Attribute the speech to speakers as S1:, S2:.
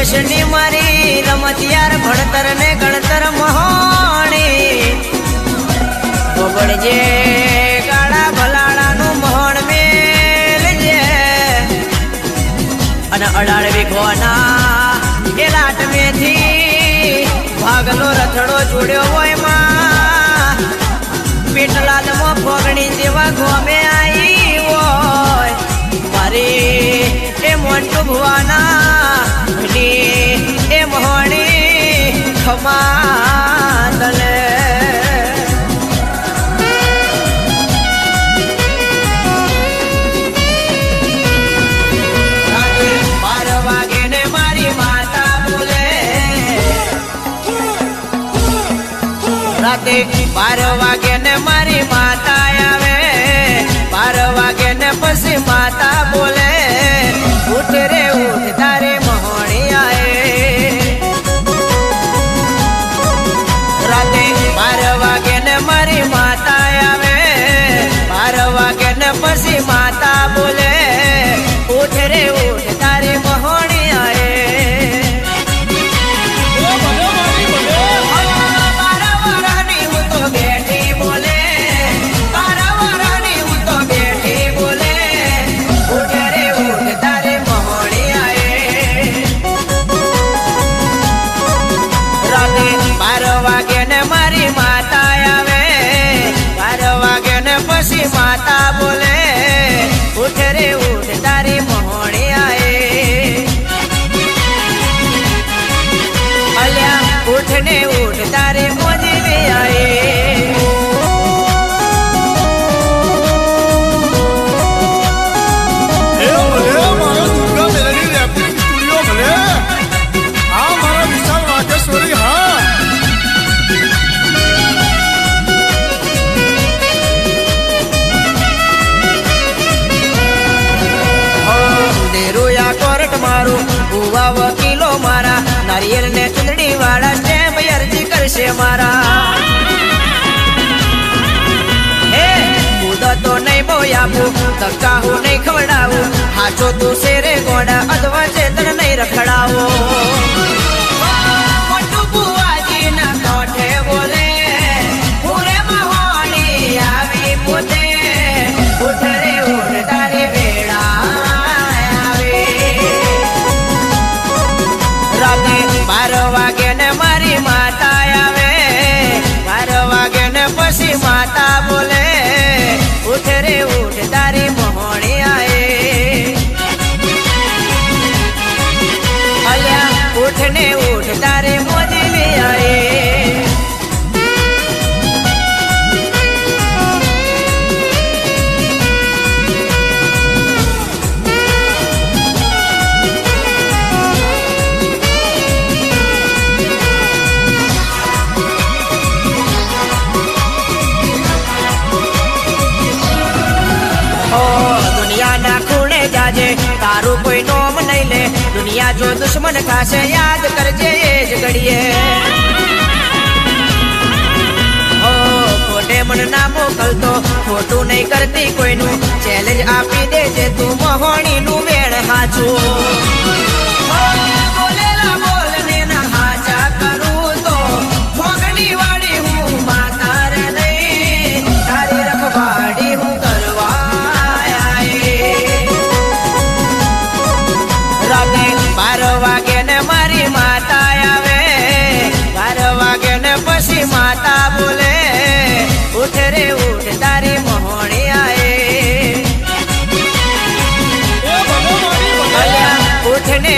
S1: દેશની મારી રમત યાર ભણતર ને ગણતર મહોણી ગોબડજે ગાળા ભલાડાનું મહોણ મેલજે અને 18 વીઘોના એ લાટ મેથી ભાગલો રથડો જોડ્યો હોય માં પેટલાદમાં ફોગણી જેવા ગોમે આવી હોય મારી એ મોટુ ભુવાના એ મહોણી ખમાતલે રાતે 12 વાગે ને મારી માતા આવે 12 વાગે ને પછી માતા બોલે ઉઠ રે ઉઠ તારે મહોણી આए રાતે 12 વાગે ને મારી માતા આવે 12 વાગે ને પછી માતા બોલે ઉઠ રે ઉઠ તારે મહોણી આए माता बोले उठ रे उठ तारी महोणी आए अल्या उठ ने उठ तारे मोजी में आए वकीलो मारा नारियल ने चुंदड़ी वाला स्टेम्प अर्जी करशे मारा हे मुदा तो नहीं बोयाबू धक्का हूँ नहीं खवड़ावू हाचो तू शेरे गोड़ा अथवा चेतन नहीं रखड़ावो बोले पूरे महोणी आवी पोते उठ रे उठ तारे बेड़ा 12 વાગે ને મારી માતા આવે 12 વાગે ને પછી માતા બોલે ઉઠ રે ઉઠ તારી મહોણી આए અલ્યા ઉઠ ને ઉઠ તારે મોજી આए तारू कोई नोम नहीं ले दुनिया जो दुश्मन खासे याद करजे एज घड़िए ओ खोटे मन ना मोकल तो खोटू नहीं करती कोई नु चैलेंज आपी दे जे तू महोणी नु वेण हाचू बोलेला बोलने ना हाचा करूं तो भोगनी वाड़ी हूँ माता रे नहीं तारी रखवाड़ी हूँ करवा 12 વાગે ને મારી માતા આવે 12 વાગે ને પછી માતા બોલે ઉઠ રે ઉઠ તારી મહોણી આए ઉઠ ને